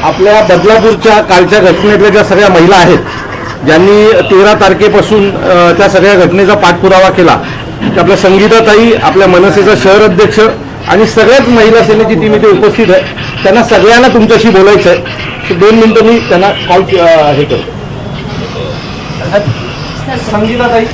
आपल्या बदलापूरच्या कालच्या घटनेतल्या ज्या सगळ्या महिला आहेत ज्यांनी 13 तारखेपासून त्या सगळ्या घटनेचा पाठपुरावा केला, आपल्या संगीताताई, आपल्या मनसेचा शहर अध्यक्ष आणि सगळ्याच महिला सेनेची टीम इथे उपस्थित आहे. त्यांना सगळ्यांना तुमच्याशी बोलायचं आहे. 2 मिनिटं मी त्यांना कॉल हे करतो. संगीताताई,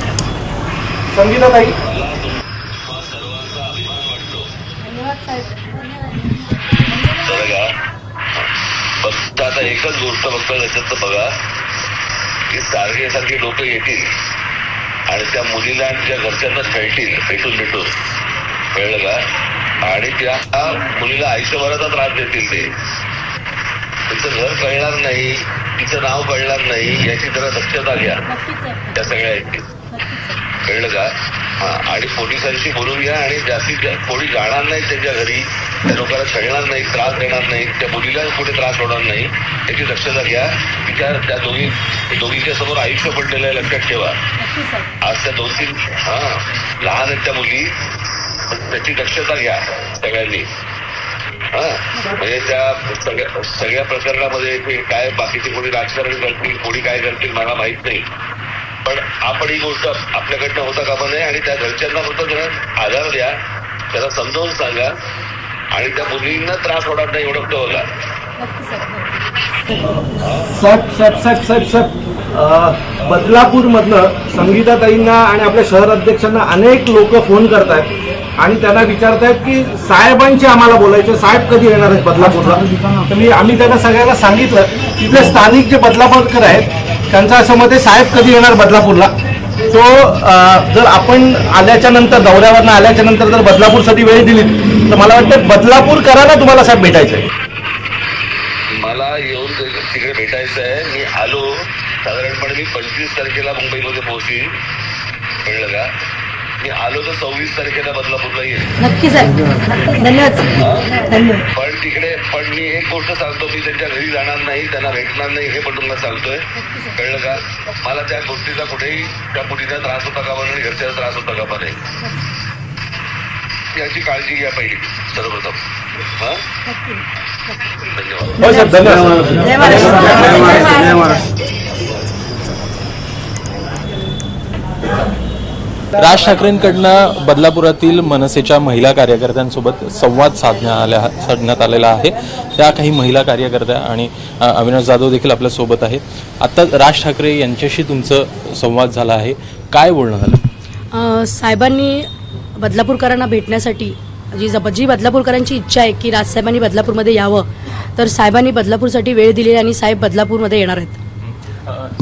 फक्त आता एकच गोष्ट फक्त त्याच्यात बघा की सारखे लोक येतील आणि त्या मुलीला आणि त्या घरच्यांना खेळतील भेटून कळलं का, आणि त्या मुलीला आयुष्यभराचा त्रास देतील. ते तिचं घर कळणार नाही, तिचं नाव कळणार नाही, याची जरा दक्षता घ्या त्या सगळ्या. कळलं का? आणि पोलिसांशी बोलून घ्या आणि जास्तीत कोणी जाणार नाही त्यांच्या घरी, त्या लोकांना छळणार नाही, त्रास देणार नाही, त्या मुलीला कुठे त्रास होणार नाही याची दक्षता घ्या. त्या दोघींच्या समोर आयुष्य पडलेलं आहे, लक्षात ठेवा. आज त्या 2-3 लहान आहेत त्या मुली, त्याची दक्षता घ्या सगळ्यांनी. म्हणजे त्या सगळ्या प्रकरणामध्ये काय बाकीचे कोणी राजकारण करतील, कोणी काय करतील मला माहित नाही, पण आपण ही गोष्ट आपल्याकडनं होता कामा नये. आणि त्या घरच्यांना फक्त त्यांना आधार द्या, त्याला समजावून सांगा आणि त्या मुलींना त्रास होणार नाही एवढं बघा. साहेब बदलापूरमधनं संगीताताईंना आणि आपल्या शहर अध्यक्षांना अनेक लोक फोन करतायत आणि त्यांना विचारतायत की साहेबांचे आम्हाला बोलायचे, साहेब कधी येणार आहेत बदलापूरला. तर आम्ही त्यांना सगळ्यांना सांगितलं, तिथले स्थानिक जे बदलापूरकर आहेत त्यांचं असं मत आहे साहेब कधी येणार बदलापूरला. तो जर आपण आल्याच्या नंतर, दौऱ्यावरनं आल्याच्या नंतर जर बदलापूरसाठी वेळ दिली तर मला वाटतं बदलापूरकरांना तुम्हाला साहेब भेटायचं आहे. मला येऊन तिकडे भेटायचं आहे. मी आलो साधारणपणे मी 25 तारखेला मुंबईमध्ये पोहोचील. कळलं का? मी आलो तर 26 तारखेला बदलापूरला येईल. नक्की साहेब, धन्यवाद. पण मी एक गोष्ट सांगतो, मी त्यांच्या घरी जाणार नाही, त्यांना भेटणार नाही, हे पण तुम्हाला सांगतोय. कळलं का? मला त्या गोष्टीचा कुठेही त्या मुलीला त्रास होता कामा नये, घरच्याला त्रास होता कामा नये, याची काळजी घ्या पहिली सर्वप्रथम. राज ठाकरेंकडनं बदलापुरातील मनसेच्या महिला कार्यकर्त्यांसोबत संवाद साधण्यात आलेला आहे. त्या काही महिला कार्यकर्त्या आणि अविनाश जाधव देखील आपल्यासोबत आहेत. आता राज ठाकरे यांच्याशी तुमचं संवाद झाला आहे, काय बोलणं झालं? साहेबांनी बदलापूरकरांना भेटण्यासाठी जी बदलापूरकरांची इच्छा आहे की राजसाहेबांनी बदलापूरमध्ये यावं, तर साहेबांनी बदलापूरसाठी वेळ दिली आणि साहेब बदलापूरमध्ये येणार आहेत.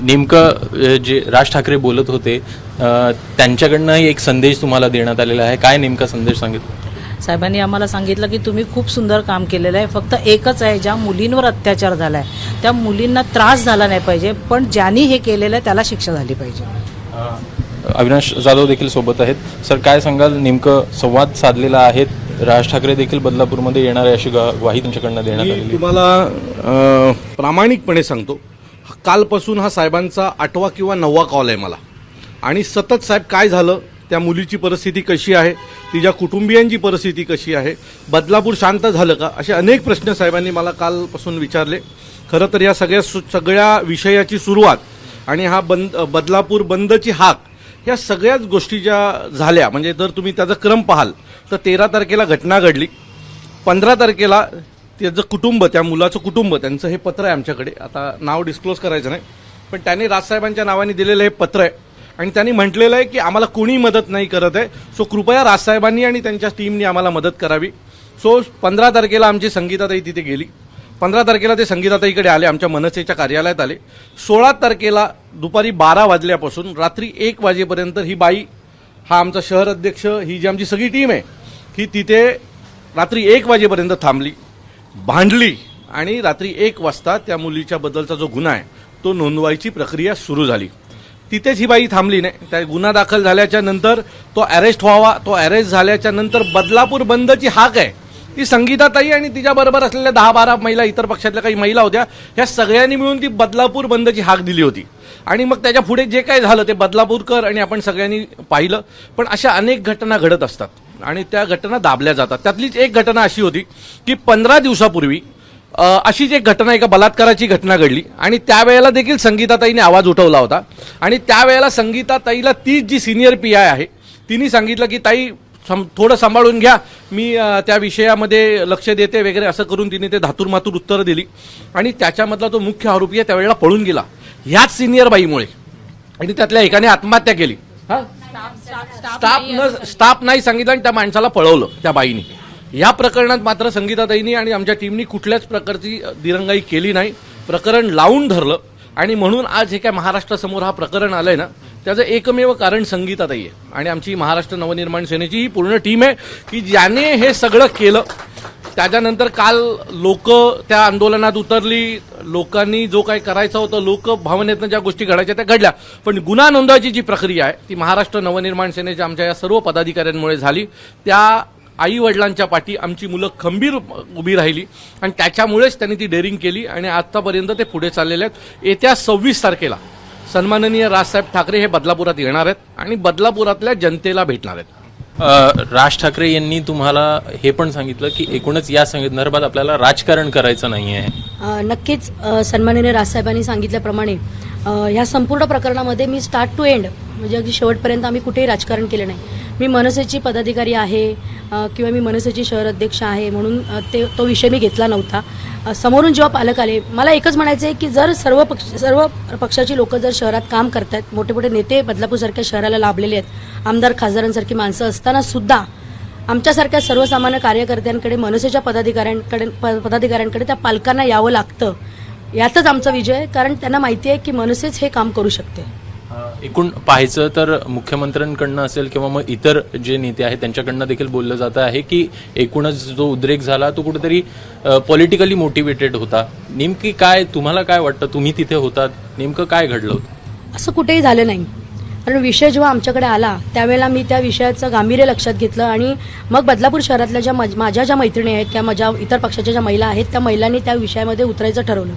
नेमकं जे राज ठाकरे बोलत होते त्यांच्याकडनं एक संदेश तुम्हाला देण्यात आलेला आहे, काय नेमका संदेश सांगितलं? साहेबांनी आम्हाला सांगितलं की तुम्ही खूप सुंदर काम केलेलं आहे, फक्त एकच आहे, ज्या मुलींवर अत्याचार झाला आहे त्या मुलींना त्रास झाला नाही पाहिजे, पण ज्यांनी हे केलेलं आहे त्याला शिक्षा झाली पाहिजे. अविनाश जाधव देखील सोबत आहेत. सर, काय सांगाल? नेमकं संवाद साधलेला आहे, राज ठाकरे देखील बदलापूरमध्ये येणार आहे अशी ग्वाही तुमच्याकडनं देण्यात आली. तुम्हाला प्रामाणिकपणे सांगतो, कालपासून हा साहेबांचा 8वा किंवा 9वा कॉल आहे मला. आणि सतत साहेब काय झालं, त्या मुलीची परिस्थिती कशी आहे, तिच्या कुटुंबियांची परिस्थिती कशी आहे, बदलापूर शांत झालं का, असे अनेक प्रश्न साहेबांनी मला कालपासून विचारले. खरं तर या सगळ्या विषयाची सुरुवात आणि हा बदलापूर बंदची हाक, या सगळ्याच गोष्टी ज्या झाल्या, म्हणजे जर तुम्ही त्याचा क्रम पाहाल तर 13 तारखेला घटना घडली. 15 तारखेला त्याचं कुटुंब, त्या मुलाचं कुटुंब, त्यांचं हे पत्र आहे आमच्याकडे, आता नाव डिस्क्लोज करायचं नाही, पण त्यांनी राजसाहेबांच्या नावाने दिलेलं हे पत्र आहे आणि त्यांनी म्हटलेलं आहे की आम्हाला कोणी मदत नाही करत आहे, सो कृपया राजसाहेबांनी आणि त्यांच्या टीमनी आम्हाला मदत करावी. सो 15 तारखेला आमची संगीताताई तिथे गेली. 15 तारखेला ते संगीताताईकडे आले, आमच्या मनसेच्या कार्यालयात आले. 16 तारखेला दुपारी 12 वाजल्यापासून रात्री 1 वाजेपर्यंत ही बाई, हा आमचा शहर अध्यक्ष, ही जी आमची सगळी टीम आहे, ही तिथे रात्री 1 वाजेपर्यंत थांबली, भांडली आणि रात्री 1 वाजता त्या मुलीच्या बद्दलचा जो गुन्हा आहे तो नोंदवायची प्रक्रिया सुरू झाली. तिथेच ही बाई थांबली नाही. त्या गुन्हा दाखल झाल्याच्या नंतर तो अरेस्ट व्हावा, तो अरेस्ट झाल्याच्या नंतर बदलापूर बंदची हाक आहे ती संगीताताई आणि तिच्याबरोबर असलेल्या 10-12 महिला, इतर पक्षातल्या काही महिला होत्या, ह्या सगळ्यांनी मिळून ती बदलापूर बंदची हाक दिली होती. आणि मग त्याच्या पुढे जे काय झालं ते बदलापूरकर आणि आपण सगळ्यांनी पाहिलं. पण अशा अनेक घटना घडत असतात आणि त्या घटना दाबल्या जातात. त्यातलीच एक घटना अशी होती की 15 दिवसापूर्वी अशीच एक घटना, एका बलात्काराची घटना घडली आणि त्यावेळेला देखील संगीताताईने आवाज उठवला होता आणि त्यावेळेला संगीताताईला ती जी सिनियर PI आहे तिने सांगितलं की ताई थोडं सांभाळून घ्या, मी त्या विषयामध्ये लक्ष देते वगैरे, असं करून तिने ते धातूर उत्तरं दिली आणि त्याच्यामधला तो मुख्य आरोपी आहे त्यावेळेला पळून गेला ह्याच सिनियर बाईमुळे आणि त्यातल्या एकाने आत्महत्या केली. स्टाफ नाही सांगितलं आणि त्या माणसाला पळवलं त्या बाईने. या प्रकरणात मात्र संगीताताईंनी आणि आमच्या टीमनी कुठल्याच प्रकारची दिरंगाई केली नाही, प्रकरण लावून धरलं आणि म्हणून आज हे काय महाराष्ट्रासमोर हा प्रकरण आलंय ना, त्याचं एकमेव कारण संगीताताई आहे आणि आमची महाराष्ट्र नवनिर्माण सेनेची ही पूर्ण टीम आहे की ज्याने हे सगळं केलं. त्याच्यानंतर काल लोक त्या आंदोलनात उतरली, लोकांनी जो काही करायचं होतं, लोक भावनेतनं ज्या गोष्टी घडायच्या त्या घडल्या, पण गुन्हा नोंदवायची जी प्रक्रिया आहे ती महाराष्ट्र नवनिर्माण सेनेच्या आमच्या या सर्व पदाधिकाऱ्यांमुळे झाली. त्या आई वडिलांच्या पाठी आमची मुलं खंबीर उभी राहिली आणि त्याच्यामुळेच त्यांनी ती डेअरिंग केली आणि आतापर्यंत ते पुढे चाललेले आहेत. येत्या 26 तारखेला सन्माननीय राजसाहेब ठाकरे हे बदलापुरात येणार आहेत आणि बदलापुरातल्या जनतेला भेटणार आहेत. राज ठाकरे यांनी तुम्हाला हे पण सांगितलं की एकूणच या संदर्भात आपल्याला राजकारण करायचं नाही आहे. नक्कीच सन्माननीय राजसाहेबांनी सांगितल्याप्रमाणे ह्या संपूर्ण प्रकरणामध्ये मी स्टार्ट टू एंड म्हणजे अगदी शेवटपर्यंत आम्ही कुठेही राजकारण केलं नाही. मी मनसेची पदाधिकारी आहे किंवा मी मनसेची शहर अध्यक्ष आहे म्हणून तो विषय मी घेतला नव्हता. समोरून जेव्हा पालक आले, मला एकच म्हणायचं आहे की जर सर्व पक्षाची लोक जर शहरात काम करतात, मोठे मोठे नेते बदलापूरसारख्या शहराला लाभलेले आहेत, आमदार खासदारांसारखी माणसं असताना सुद्धा आमच्यासारख्या सर्वसामान्य कार्यकर्त्यांकडे, मनसेच्या पदाधिकाऱ्यांकडे त्या पालकांना यावं लागतं. यातच आमचा विजय आहे, कारण त्यांना माहिती आहे की मनसेच हे काम करू शकते. एकूण पाहायचं तर मुख्यमंत्र्यांकडनं असेल किंवा मग इतर जे नेते आहेत त्यांच्याकडनं देखील बोललं जात आहे की एकूणच जो उद्रेक झाला तो कुठेतरी पॉलिटिकली मोटिवेटेड होता. नेमकी काय तुम्हाला काय वाटतं, तुम्ही तिथे होतात, नेमकं काय घडलं होतं? असं कुठेही झालं नाही, कारण विषय जेव्हा आमच्याकडे आला त्यावेळेला मी त्या विषयाचं गांभीर्य लक्षात घेतलं आणि मग बदलापूर शहरातल्या ज्या माझ्या ज्या मैत्रिणी आहेत, त्या माझ्या इतर पक्षाच्या ज्या महिला आहेत, त्या महिलांनी त्या विषयामध्ये उतरायचं ठरवलं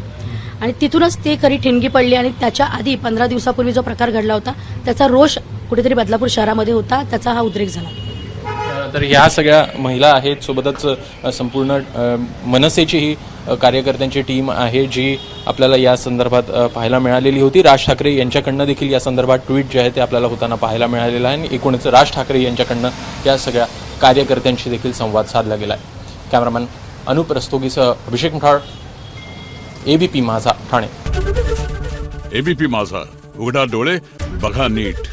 आणि तिथूनच ते खरी ठिणगी पडली आणि त्याच्या आधी 15 दिवसापूर्वी जो प्रकार घडला होता त्याचा रोष कुठेतरी बदलापूर शहरामध्ये होता, त्याचा हा उद्रेक झाला. तर ह्या सगळ्या महिला आहेत, सोबतच संपूर्ण मनसेची ही कार्यकर्त्यांची टीम आहे जी आपल्याला या संदर्भात पाहायला मिळालेली होती. राज ठाकरे यांच्याकडनं देखील या संदर्भात ट्विट जे आहे ते आपल्याला होताना पाहायला मिळालेलं आहे आणि एकूणच राज ठाकरे यांच्याकडनं या सगळ्या कार्यकर्त्यांशी देखील संवाद साधला गेला आहे. कॅमेरामॅन अनुप रस्तोगीसह अभिषेक मुठाळ, ABP माझा ठाणे. ABP माझा, उघडा डोळे बघा नीट.